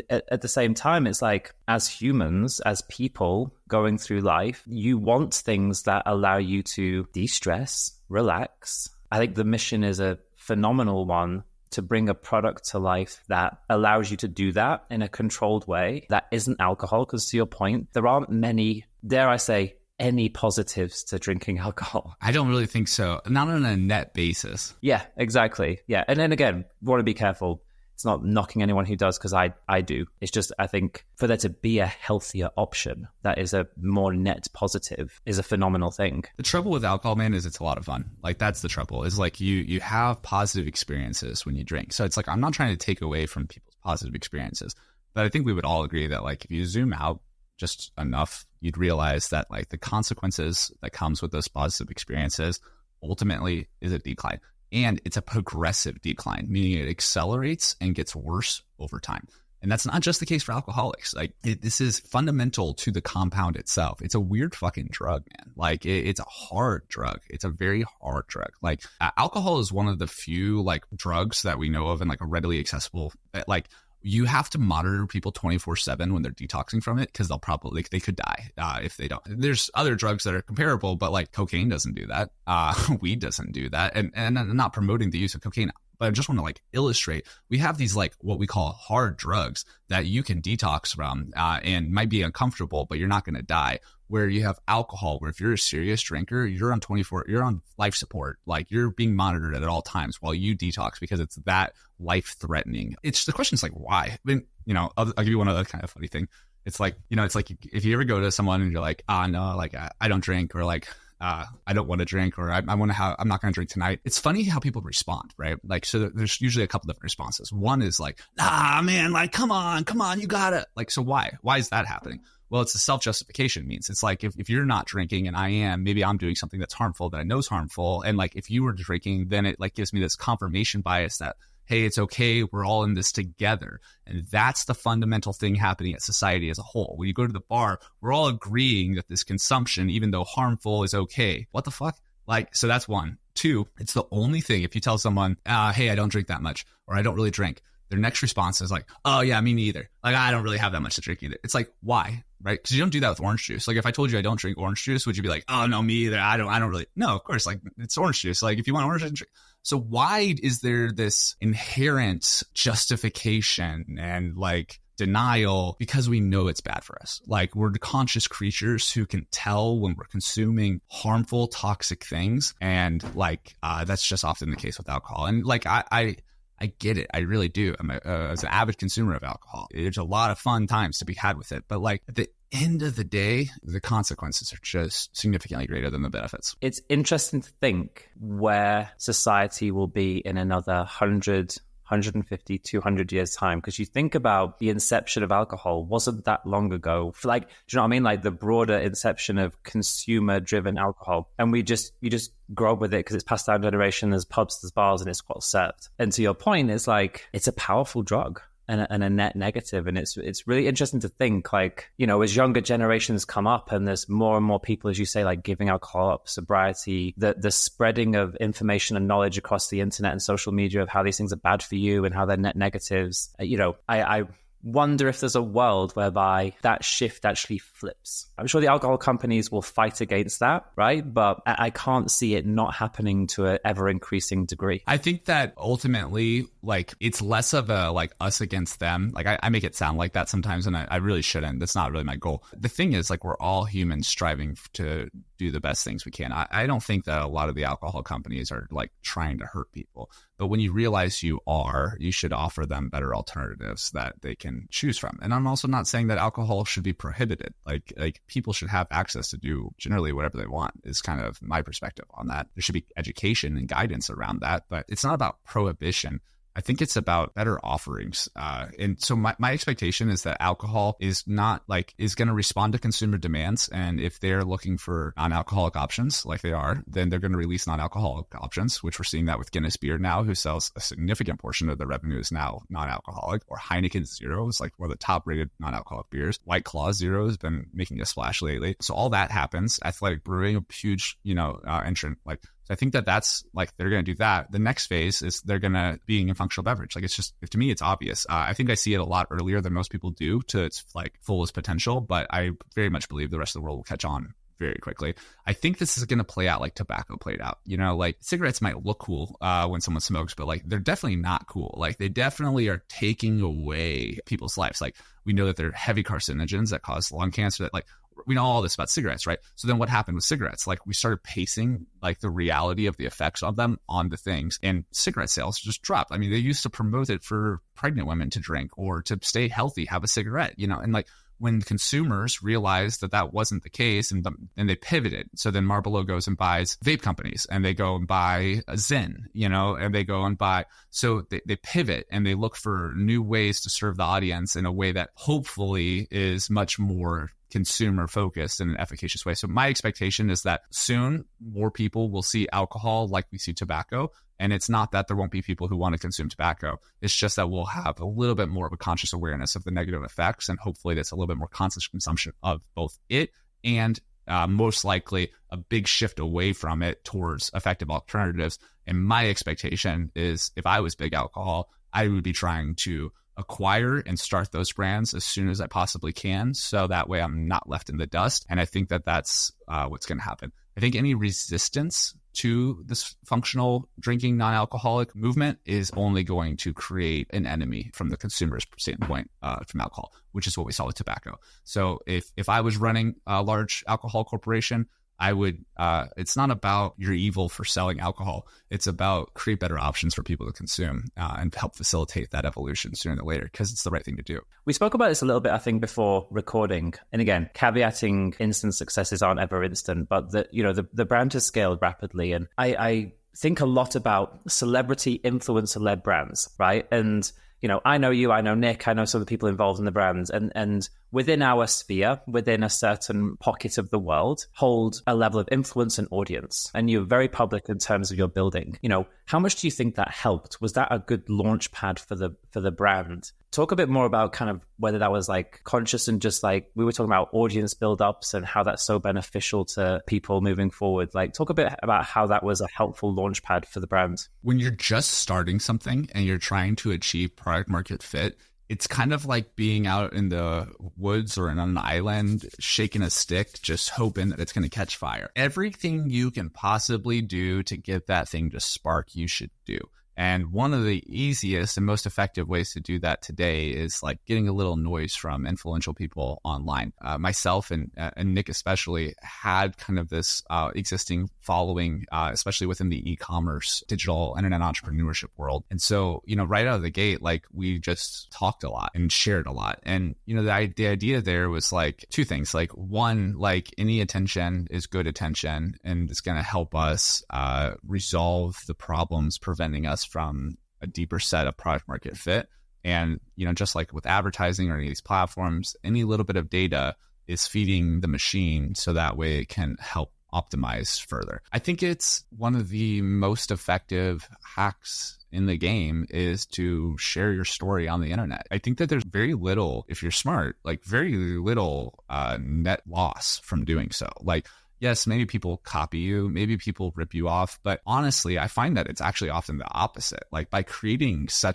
[SPEAKER 3] at the same time, it's like as humans, as people going through life, you want things that allow you to de-stress, relax. I think the mission is a phenomenal one, to bring a product to life that allows you to do that in a controlled way that isn't alcohol. Because to your point, there aren't many, dare I say, any positives to drinking alcohol.
[SPEAKER 1] I don't really think so. Not on a net basis.
[SPEAKER 3] Yeah, exactly. Yeah. And then again, want to be careful. It's not knocking anyone who does, because I do. It's just, I think for there to be a healthier option that is a more net positive is a phenomenal thing.
[SPEAKER 1] The trouble with alcohol, man, is it's a lot of fun. Like that's the trouble, is like you have positive experiences when you drink. So it's like, I'm not trying to take away from people's positive experiences, but I think we would all agree that like if you zoom out just enough, you'd realize that like the consequences that comes with those positive experiences ultimately is a decline. And it's a progressive decline, meaning it accelerates and gets worse over time. And that's not just the case for alcoholics. Like this is fundamental to the compound itself. It's a weird fucking drug, man. Like it's a hard drug. It's a very hard drug. Like alcohol is one of the few like drugs that we know of and like a readily accessible, like you have to monitor people 24/7 when they're detoxing from it, because they'll probably, they could die if they don't. There's other drugs that are comparable, but like cocaine doesn't do that. Weed doesn't do that. And I'm not promoting the use of cocaine, but I just want to like illustrate, we have these like what we call hard drugs that you can detox from and might be uncomfortable, but you're not going to die. Where you have alcohol, where if you're a serious drinker, you're on life support. Like you're being monitored at all times while you detox, because it's that life threatening. It's the question is like, why? I mean, I'll give you one other kind of funny thing. It's like, it's like if you ever go to someone and you're like, no, like I don't drink, or like, I don't want to drink, or I'm not going to drink tonight. It's funny how people respond, right? Like, so there's usually a couple different responses. One is like, nah, man, like, come on, you gotta, like, so why is that happening? Well, it's a self-justification means. It's like if you're not drinking and I am, maybe I'm doing something that's harmful that I know is harmful. And like if you were drinking, then it like gives me this confirmation bias that, hey, it's okay, we're all in this together. And that's the fundamental thing happening at society as a whole. When you go to the bar, we're all agreeing that this consumption, even though harmful, is okay. What the fuck? Like, so that's one. Two, it's the only thing, if you tell someone, hey, I don't drink that much, or I don't really drink, their next response is like, oh yeah, me neither. Like, I don't really have that much to drink either. It's like, why? Right? Because you don't do that with orange juice. Like if I told you I don't drink orange juice, would you be like, oh no, me either. I don't really. No, of course. Like it's orange juice. Like if you want orange juice, drink. So why is there this inherent justification and like denial, because we know it's bad for us. Like, we're conscious creatures who can tell when we're consuming harmful, toxic things. And like, that's just often the case with alcohol. And like, I get it. I really do. As an avid consumer of alcohol, there's a lot of fun times to be had with it. But like, at the end of the day, the consequences are just significantly greater than the benefits.
[SPEAKER 3] It's interesting to think where society will be in another 100, 150, 200 years time. Because you think about the inception of alcohol wasn't that long ago. For like, do you know what I mean? Like the broader inception of consumer driven alcohol. And you just grow up with it because it's passed down generation. There's pubs, there's bars, and it's what's served. And to your point, it's like, it's a powerful drug. And a net negative. And it's really interesting to think, like, you know, as younger generations come up and there's more and more people, as you say, like giving alcohol up, sobriety, the spreading of information and knowledge across the internet and social media of how these things are bad for you and how they're net negatives. You know, I wonder if there's a world whereby that shift actually flips. I'm sure the alcohol companies will fight against that, right? But I can't see it not happening to an ever increasing degree.
[SPEAKER 1] I think that ultimately, like, it's less of a like us against them. Like, I make it sound like that sometimes, and I really shouldn't. That's not really my goal. The thing is, like, we're all humans striving to do the best things we can. I don't think that a lot of the alcohol companies are like trying to hurt people. But when you realize you should offer them better alternatives that they can choose from. And I'm also not saying that alcohol should be prohibited. Like people should have access to do generally whatever they want, is kind of my perspective on that. There should be education and guidance around that, but it's not about prohibition. I think it's about better offerings. And so my expectation is that alcohol is going to respond to consumer demands. And if they're looking for non-alcoholic options like they are, then they're going to release non-alcoholic options, which we're seeing that with Guinness Beer now, who sells a significant portion of their revenue is now non-alcoholic, or Heineken Zero is like one of the top rated non-alcoholic beers. White Claw Zero has been making a splash lately. So all that happens. Athletic Brewing, a huge, entrant, like, I think that's like, they're going to do that. The next phase is they're going to being in functional beverage. Like, it's just, to me, it's obvious. I think I see it a lot earlier than most people do to its like fullest potential, but I very much believe the rest of the world will catch on very quickly. I think this is going to play out like tobacco played out. Like, cigarettes might look cool when someone smokes, but like, they're definitely not cool. Like, they definitely are taking away people's lives. Like, we know that they're heavy carcinogens that cause lung cancer, that like, we know all this about cigarettes, right? So then what happened with cigarettes? Like, we started pacing like the reality of the effects of them on the things, and cigarette sales just dropped. I mean, they used to promote it for pregnant women to drink or to stay healthy, have a cigarette, and like, when consumers realized that wasn't the case, and they pivoted. So then Marlboro goes and buys vape companies, and they go and buy a Zen, and they go and buy. So they pivot and they look for new ways to serve the audience in a way that hopefully is much more consumer focused in an efficacious way. So my expectation is that soon more people will see alcohol like we see tobacco. And it's not that there won't be people who want to consume tobacco. It's just that we'll have a little bit more of a conscious awareness of the negative effects. And hopefully that's a little bit more conscious consumption of both it and most likely a big shift away from it towards effective alternatives. And my expectation is, if I was big alcohol, I would be trying to acquire and start those brands as soon as I possibly can. So that way I'm not left in the dust. And I think that's what's going to happen. I think any resistance to this functional drinking non-alcoholic movement is only going to create an enemy from the consumer's standpoint from alcohol, which is what we saw with tobacco. So if I was running a large alcohol corporation, I would, it's not about you're evil for selling alcohol. It's about create better options for people to consume and help facilitate that evolution sooner than later, because it's the right thing to do.
[SPEAKER 3] We spoke about this a little bit, I think, before recording. And again, caveating instant successes aren't ever instant, but the brand has scaled rapidly. And I think a lot about celebrity influencer-led brands, right? And I know you, I know Nick, I know some of the people involved in the brands, and within our sphere, within a certain pocket of the world, hold a level of influence and audience. And you're very public in terms of your building. How much do you think that helped? Was that a good launch pad for the brand? Talk a bit more about kind of whether that was like conscious and just like we were talking about audience build-ups and how that's so beneficial to people moving forward. Like, talk a bit about how that was a helpful launch pad for the brand.
[SPEAKER 1] When you're just starting something and you're trying to achieve product market fit, it's kind of like being out in the woods or on an island, shaking a stick, just hoping that it's going to catch fire. Everything you can possibly do to get that thing to spark, you should do. And one of the easiest and most effective ways to do that today is like getting a little noise from influential people online. Myself and Nick especially had kind of this existing following, especially within the e-commerce, digital internet entrepreneurship world. And so, right out of the gate, like we just talked a lot and shared a lot. And, the idea there was like two things. Like one, like any attention is good attention, and it's going to help us resolve the problems preventing us from a deeper set of product market fit. And, just like with advertising or any of these platforms, any little bit of data is feeding the machine so that way it can help optimize further. I think it's one of the most effective hacks in the game is to share your story on the internet. I think that there's very little, if you're smart, like very little net loss from doing so. Like, yes, maybe people copy you, maybe people rip you off, but honestly, I find that it's actually often the opposite. Like by creating so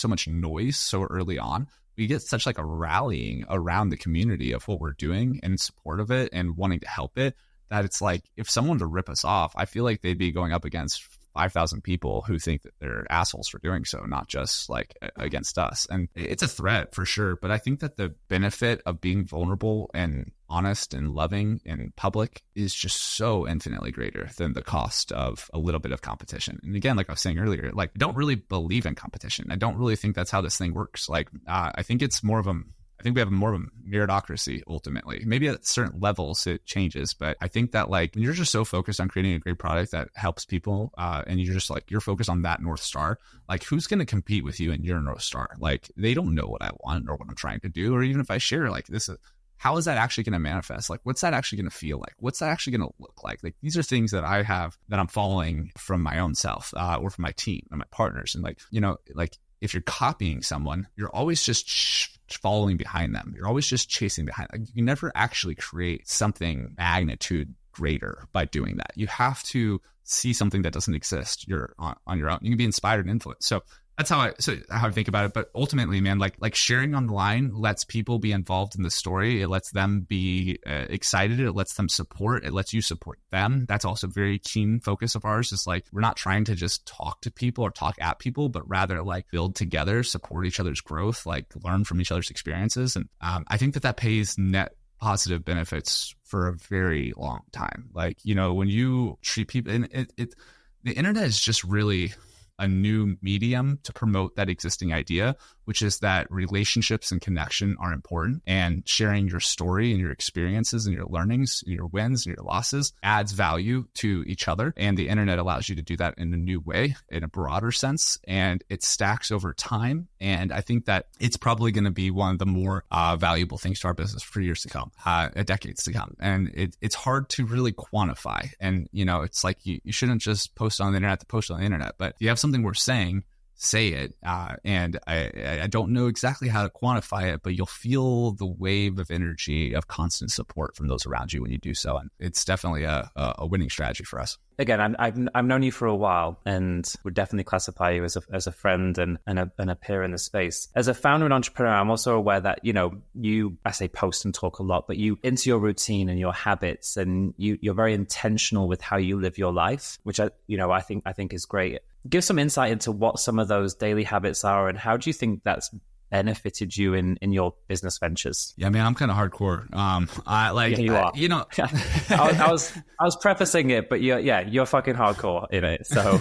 [SPEAKER 1] much noise so early on, we get such like a rallying around the community of what we're doing and in support of it and wanting to help it, that it's like, if someone were to rip us off, I feel like they'd be going up against 5,000 people who think that they're assholes for doing so, not just like against us. And it's a threat for sure. But I think that the benefit of being vulnerable and honest and loving in public is just so infinitely greater than the cost of a little bit of competition. And again, like I was saying earlier, like I don't really believe in competition. I don't really think that's how this thing works. Like I think it's more of I think we have more of a meritocracy ultimately. Maybe at certain levels it changes, but I think that like when you're just so focused on creating a great product that helps people, and you're focused on that North Star, like who's going to compete with you in your North Star? Like they don't know what I want or what I'm trying to do, or even if I share like this is, how is that actually going to manifest? Like, what's that actually going to feel like? What's that actually going to look like? Like, these are things that I have that I'm following from my own self, or from my team and my partners. And like, like if you're copying someone, you're always just following behind them. You're always just chasing behind them. You never actually create something magnitude greater by doing that. You have to see something that doesn't exist. You're on your own. You can be inspired and influenced. So that's how I think about it. But ultimately, man, like sharing online lets people be involved in the story. It lets them be excited. It lets them support. It lets you support them. That's also a very keen focus of ours. Is like, we're not trying to just talk to people or talk at people, but rather like build together, support each other's growth, like learn from each other's experiences. And I think that pays net positive benefits for a very long time. Like, when you treat people, and the internet is just really a new medium to promote that existing idea, which is that relationships and connection are important, and sharing your story and your experiences and your learnings and your wins and your losses adds value to each other. And the internet allows you to do that in a new way, in a broader sense, and it stacks over time. And I think that it's probably going to be one of the more valuable things to our business for years to come, decades to come. And it's hard to really quantify. And, it's like you shouldn't just post on the internet to post on the internet, but if you have something worth saying, say it. And I don't know exactly how to quantify it, but you'll feel the wave of energy of constant support from those around you when you do so. And it's definitely a winning strategy for us.
[SPEAKER 3] Again, I've known you for a while, and would definitely classify you as a friend and a peer in the space. As a founder and entrepreneur, I'm also aware that, I say post and talk a lot, but you into your routine and your habits, and you're very intentional with how you live your life, which I think is great. Give some insight into what some of those daily habits are, and how do you think that's benefited you in your business ventures?
[SPEAKER 1] Yeah, man, I'm kind of hardcore.
[SPEAKER 3] You are. I was prefacing it, but you're fucking hardcore in it. So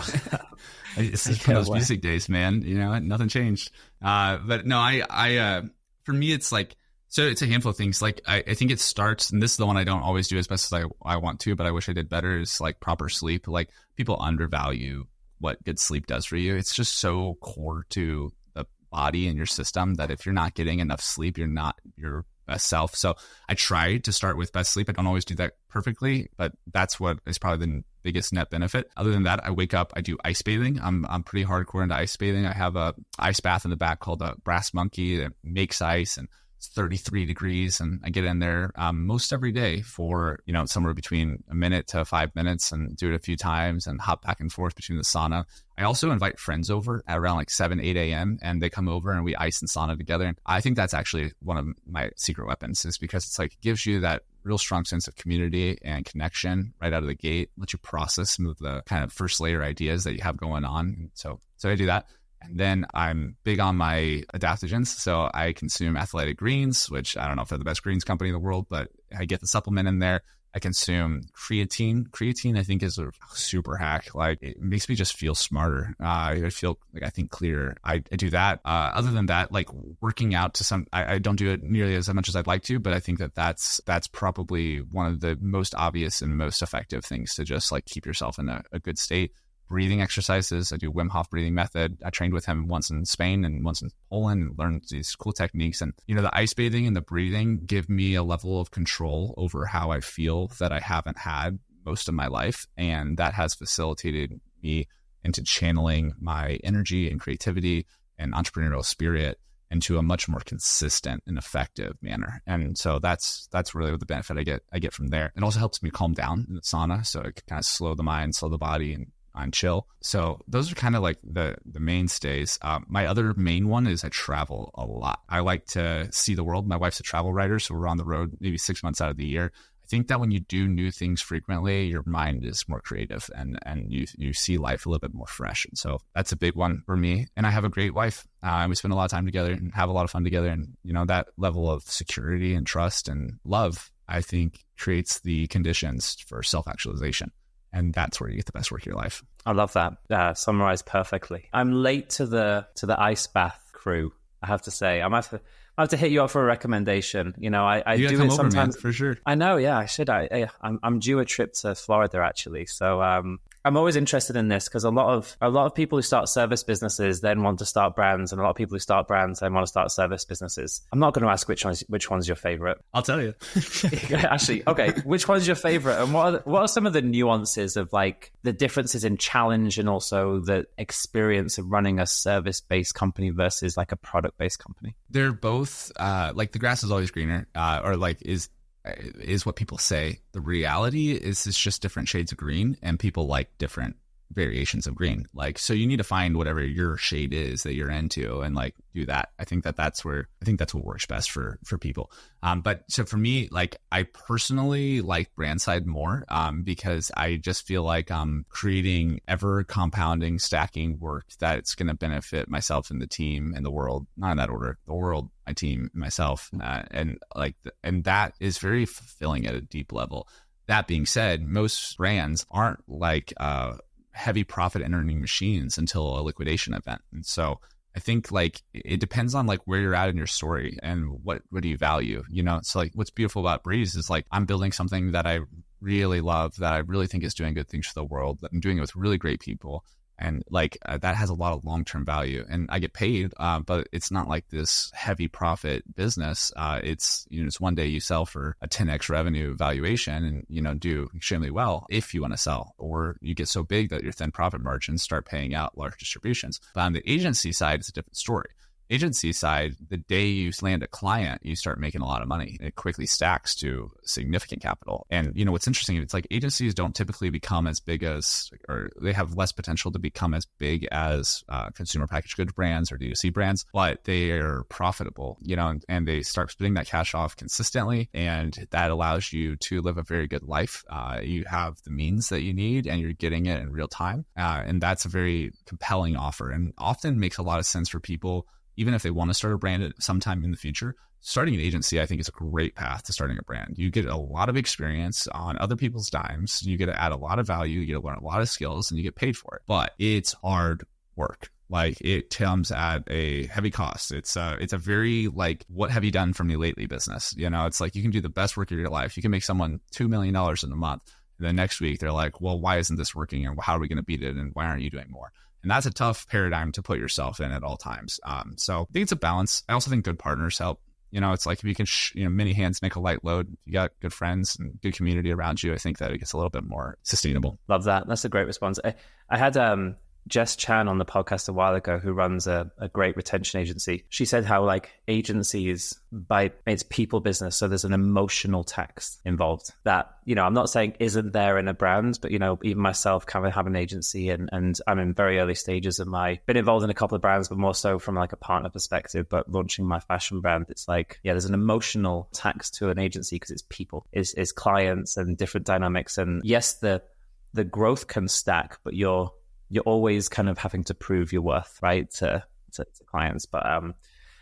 [SPEAKER 1] it's just those music days, man. Nothing changed. But no, I for me, it's like, so it's a handful of things. Like I think it starts, and this is the one I don't always do as best as I want to, but I wish I did better, is like proper sleep. Like people undervalue what good sleep does for you. It's just so core to the body and your system that if you're not getting enough sleep, you're not your best self. So I try to start with best sleep. I don't always do that perfectly, but that's what is probably the biggest net benefit. Other than that, I wake up, I do ice bathing. I'm pretty hardcore into ice bathing. I have a ice bath in the back called a Brass Monkey that makes ice, and it's 33 degrees, and I get in there most every day for somewhere between a minute to 5 minutes, and do it a few times and hop back and forth between the sauna. I also invite friends over at around like 7-8 a.m. and they come over and we ice and sauna together. And I think that's actually one of my secret weapons, is because it's like, it gives you that real strong sense of community and connection right out of the gate, let you process some of the kind of first layer ideas that you have going on. So I do that. And then I'm big on my adaptogens. So I consume Athletic Greens, which I don't know if they're the best greens company in the world, but I get the supplement in there. I consume creatine. Creatine, I think, is a super hack. Like, it makes me just feel smarter. I feel like I think clearer. I do that. Other than that, like working out I don't do it nearly as much as I'd like to, but I think that's probably one of the most obvious and most effective things to just like keep yourself in a good state. Breathing exercises. I do Wim Hof breathing method. I trained with him once in Spain and once in Poland and learned these cool techniques. And, the ice bathing and the breathing give me a level of control over how I feel that I haven't had most of my life. And that has facilitated me into channeling my energy and creativity and entrepreneurial spirit into a much more consistent and effective manner. And so that's really the benefit I get from there. It also helps me calm down in the sauna. So it can kind of slow the mind, slow the body, and on chill. So those are kind of like the mainstays. My other main one is I travel a lot. I like to see the world. My wife's a travel writer, so we're on the road maybe 6 months out of the year. I think that when you do new things frequently, your mind is more creative and you see life a little bit more fresh. And so that's a big one for me. And I have a great wife. And we spend a lot of time together and have a lot of fun together. And, that level of security and trust and love, I think, creates the conditions for self-actualization. And that's where you get the best work of your life.
[SPEAKER 3] I love that. Summarized perfectly. I'm late to the ice bath crew, I have to say. I have to hit you up for a recommendation. I do it sometimes,
[SPEAKER 1] man, for sure.
[SPEAKER 3] I know, yeah, I should. I'm due a trip to Florida actually, so I'm always interested in this because a lot of people who start service businesses then want to start brands, and a lot of people who start brands then want to start service businesses. I'm not going to ask which one's your favorite.
[SPEAKER 1] I'll tell you.
[SPEAKER 3] Actually, okay, which one's your favorite, and what are some of the nuances of like the differences in challenge and also the experience of running a service-based company versus like a product-based company?
[SPEAKER 1] They're both like the grass is always greener, or like is what people say. The reality is it's just different shades of green, and people like different variations of green. Like, so you need to find whatever your shade is that you're into and like do that. I think that's what works best for people. But so for me, like I personally like brand side more because I just feel like I'm creating ever compounding, stacking work that's going to benefit myself and the team and the world, not in that order, the world, my team, myself. And that is very fulfilling at a deep level. That being said, most brands aren't like heavy profit earning machines until a liquidation event. And so I think like it depends on like where you're at in your story and what do you value, So like what's beautiful about Brez is like I'm building something that I really love, that I really think is doing good things for the world, that I'm doing it with really great people. And like that has a lot of long-term value, and I get paid, but it's not like this heavy profit business. It's one day you sell for a 10x revenue valuation and do extremely well if you want to sell, or you get so big that your thin profit margins start paying out large distributions. But on the agency side, it's a different story. Agency side, the day you land a client, you start making a lot of money. It quickly stacks to significant capital. And what's interesting, it's like agencies don't typically become as big as, or they have less potential to become as big as consumer packaged goods brands or D2C brands, but they are profitable, and they start spending that cash off consistently. And that allows you to live a very good life. You have the means that you need and you're getting it in real time. And that's a very compelling offer and often makes a lot of sense for people. Even if they want to start a brand at sometime in the future, starting an agency, I think, is a great path to starting a brand. You get a lot of experience on other people's dimes. You get to add a lot of value. You get to learn a lot of skills, and you get paid for it. But it's hard work. Like it comes at a heavy cost. It's a very like, what have you done for me lately business? It's like you can do the best work of your life. You can make someone $2 million in a month. And then next week they're like, well, why isn't this working? And how are we going to beat it? And why aren't you doing more? And that's a tough paradigm to put yourself in at all times. So I think it's a balance. I also think good partners help. It's like if you can, many hands make a light load. If you got good friends and good community around you, I think that it gets a little bit more sustainable.
[SPEAKER 3] Love that. That's a great response. I had Jess Chan on the podcast a while ago, who runs a great retention agency. She said how like agencies, by it's people business, so there's an emotional tax involved that, I'm not saying isn't there in a brand, but even myself kind of have an agency and I'm in very early stages of been involved in a couple of brands, but more so from like a partner perspective. But launching my fashion brand, it's like, there's an emotional tax to an agency because it's people, is clients and different dynamics. And yes, the growth can stack, but you're always kind of having to prove your worth, right, to clients. But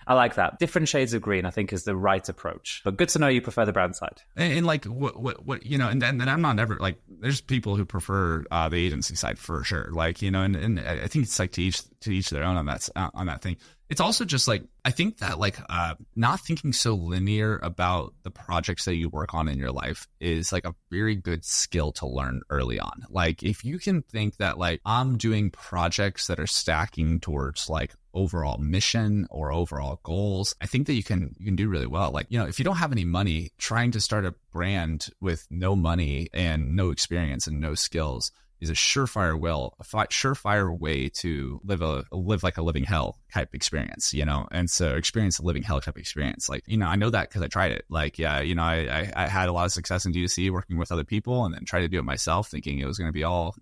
[SPEAKER 3] I like that. Different shades of green, I think, is the right approach. But good to know you prefer the brand side.
[SPEAKER 1] And like what and then I'm not ever like, there's people who prefer the agency side for sure. Like, and I think it's like to each their own on that thing. It's also just like, I think that like not thinking so linear about the projects that you work on in your life is like a very good skill to learn early on. Like if you can think that like I'm doing projects that are stacking towards like overall mission or overall goals, I think that you can do really well. Like, if you don't have any money, trying to start a brand with no money and no experience and no skills is a surefire way to live like a living hell type experience, and so experience a living hell type experience. Like, I know that because I tried it. Like, I had a lot of success in D2C working with other people and then tried to do it myself thinking it was going to be all,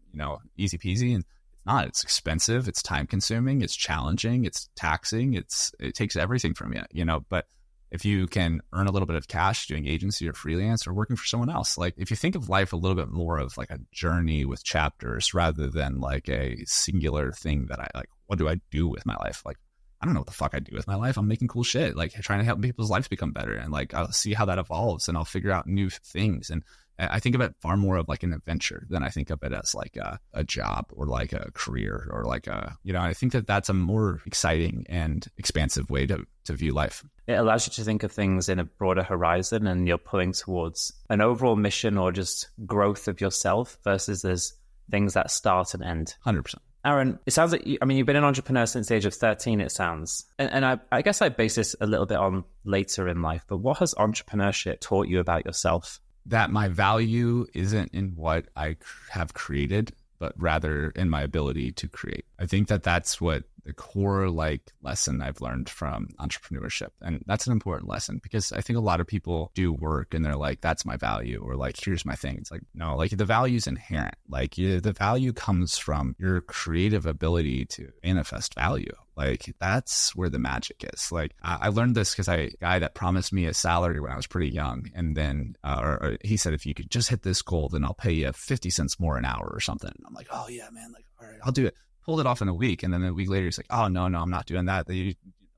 [SPEAKER 1] easy peasy. And it's not. It's expensive. It's time consuming. It's challenging. It's taxing. It takes everything from you, but if you can earn a little bit of cash doing agency or freelance or working for someone else, like if you think of life a little bit more of like a journey with chapters rather than like a singular thing that I like, what do I do with my life? Like, I don't know what the fuck I do with my life. I'm making cool shit, like trying to help people's lives become better. And like, I'll see how that evolves and I'll figure out new things. And I think of it far more of like an adventure than I think of it as like a job or like a career or like I think that that's a more exciting and expansive way to view life.
[SPEAKER 3] It allows you to think of things in a broader horizon and you're pulling towards an overall mission or just growth of yourself versus there's things that start and end.
[SPEAKER 1] 100%.
[SPEAKER 3] Aaron, it sounds like, you've been an entrepreneur since the age of 13, it sounds. And I guess I base this a little bit on later in life, but what has entrepreneurship taught you about yourself?
[SPEAKER 1] That my value isn't in what I have created, but rather in my ability to create. I think that that's what the core like lesson I've learned from entrepreneurship. And that's an important lesson because I think a lot of people do work and they're like, that's my value, or like, here's my thing. It's like, no, like the value is inherent. Like the value comes from your creative ability to manifest value. Like that's where the magic is. Like I learned this because a guy that promised me a salary when I was pretty young. And then or he said, if you could just hit this goal, then I'll pay you 50 cents more an hour or something. And I'm like, oh yeah, man. Like, all right, I'll do it. Pulled it off in a week. And then a week later, he's like, oh, no, I'm not doing that. They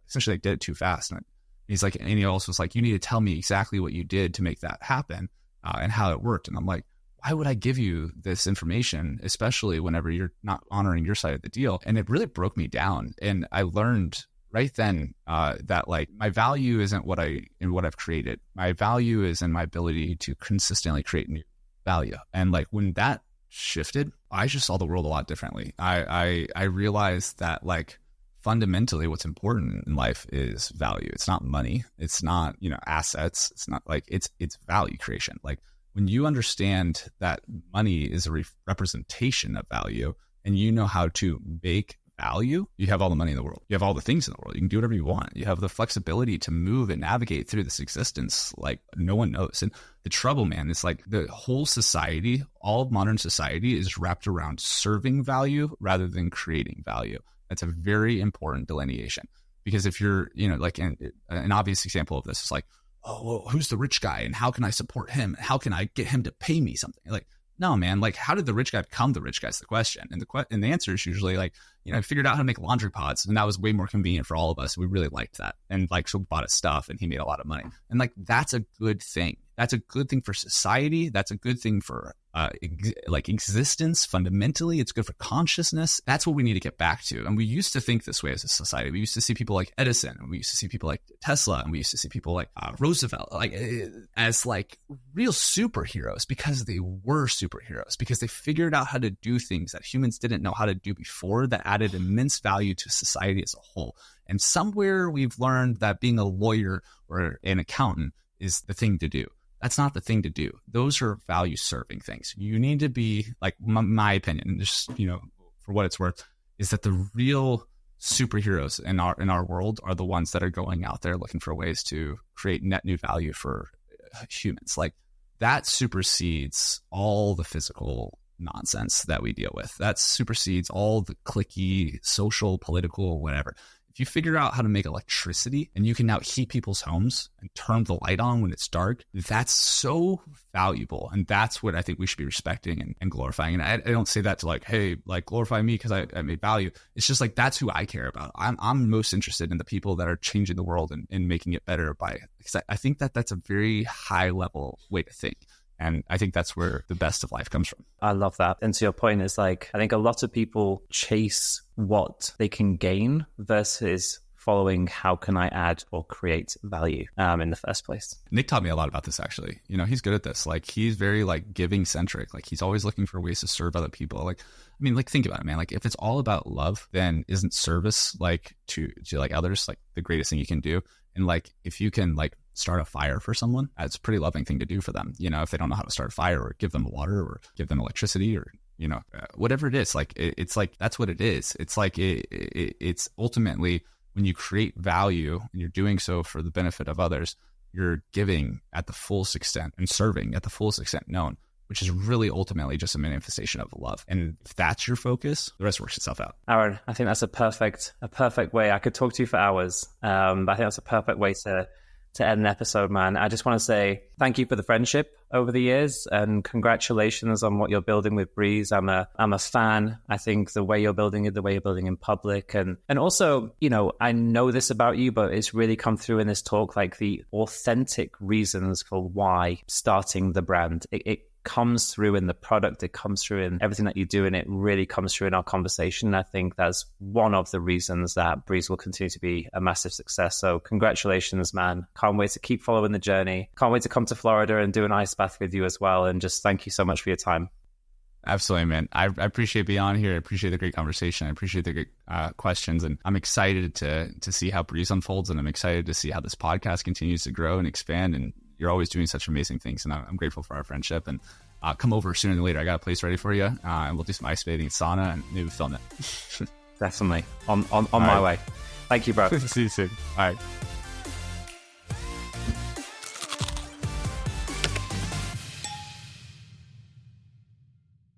[SPEAKER 1] essentially did it too fast. And he's like, and he also was like, you need to tell me exactly what you did to make that happen and how it worked. And I'm like, why would I give you this information, especially whenever you're not honoring your side of the deal? And it really broke me down. And I learned right then that like my value isn't what I've created. My value is in my ability to consistently create new value. And like when that shifted, I just saw the world a lot differently. I realized that like fundamentally what's important in life is value. It's not money. It's not, assets. It's not like it's value creation. Like when you understand that money is a representation of value and you know how to make value, you have all the money in the world. You have all the things in the world. You can do whatever you want. You have the flexibility to move and navigate through this existence like no one knows. And the trouble, man, is like the whole society, all of modern society is wrapped around serving value rather than creating value. That's a very important delineation because if you're, like an obvious example of this is like, oh, well, who's the rich guy and how can I support him? How can I get him to pay me something? Like, no, man, like how did the rich guy become the rich guy is the question. And the answer is usually like, I figured out how to make laundry pods and that was way more convenient for all of us. We really liked that. And like, so bought his stuff and he made a lot of money. And like, that's a good thing. That's a good thing for society. That's a good thing for existence. Fundamentally, it's good for consciousness. That's what we need to get back to. And we used to think this way as a society. We used to see people like Edison, and we used to see people like Tesla, and we used to see people like Roosevelt, as like real superheroes because they were superheroes because they figured out how to do things that humans didn't know how to do before that added immense value to society as a whole. And somewhere we've learned that being a lawyer or an accountant is the thing to do. That's not the thing to do. Those are value serving things. You need to be like my opinion, just, for what it's worth, is that the real superheroes in our world are the ones that are going out there looking for ways to create net new value for humans. Like that supersedes all the physical nonsense that we deal with. That supersedes all the cliquey, social, political, whatever. If you figure out how to make electricity and you can now heat people's homes and turn the light on when it's dark, that's so valuable. And that's what I think we should be respecting and glorifying. And I don't say that to like, hey, like glorify me because I made value. It's just like, that's who I care about. I'm most interested in the people that are changing the world and making it better because I think that that's a very high level way to think. And I think that's where the best of life comes from.
[SPEAKER 3] I love that. And to your point, is like, I think a lot of people chase what they can gain versus following how can I add or create value in the first place.
[SPEAKER 1] Nick taught me a lot about this, actually. You know, he's good at this. Like, he's very like giving centric. Like, he's always looking for ways to serve other people. Like, I mean, like, think about it, man. Like, if it's all about love, then isn't service like to like others like the greatest thing you can do? And like, if you can like start a fire for someone, that's a pretty loving thing to do for them. You know, if they don't know how to start a fire, or give them water, or give them electricity, or you know, whatever it is, like it's like that's what it is. It's like it's ultimately when you create value and you're doing so for the benefit of others, you're giving at the fullest extent and serving at the fullest extent known, which is really ultimately just a manifestation of love. And if that's your focus, the rest works itself out.
[SPEAKER 3] Aaron, I think that's a perfect way. I could talk to you for hours, but I think that's a perfect way to end an episode, man. I just want to say thank you for the friendship over the years, and congratulations on what you're building with Brez. I'm a fan. I think the way you're building it, the way you're building in public, and also, you know, I know this about you, but it's really come through in this talk, like the authentic reasons for why starting the brand. It comes through in the product, it comes through in everything that you do, and it really comes through in our conversation. I think that's one of the reasons that Brez will continue to be a massive success. So congratulations, man. Can't wait to keep following the journey. Can't wait to come to Florida and do an ice bath with you as well. And just thank you so much for your time.
[SPEAKER 1] Absolutely, man. I appreciate being on here. I appreciate the great conversation. I appreciate the great questions. And I'm excited to see how Brez unfolds. And I'm excited to see how this podcast continues to grow and expand. And you're always doing such amazing things. And I'm grateful for our friendship. And come over sooner than later. I got a place ready for you. And we'll do some ice bathing, sauna, and maybe film it.
[SPEAKER 3] Definitely. On my way. Thank you, bro.
[SPEAKER 1] See you soon. All right.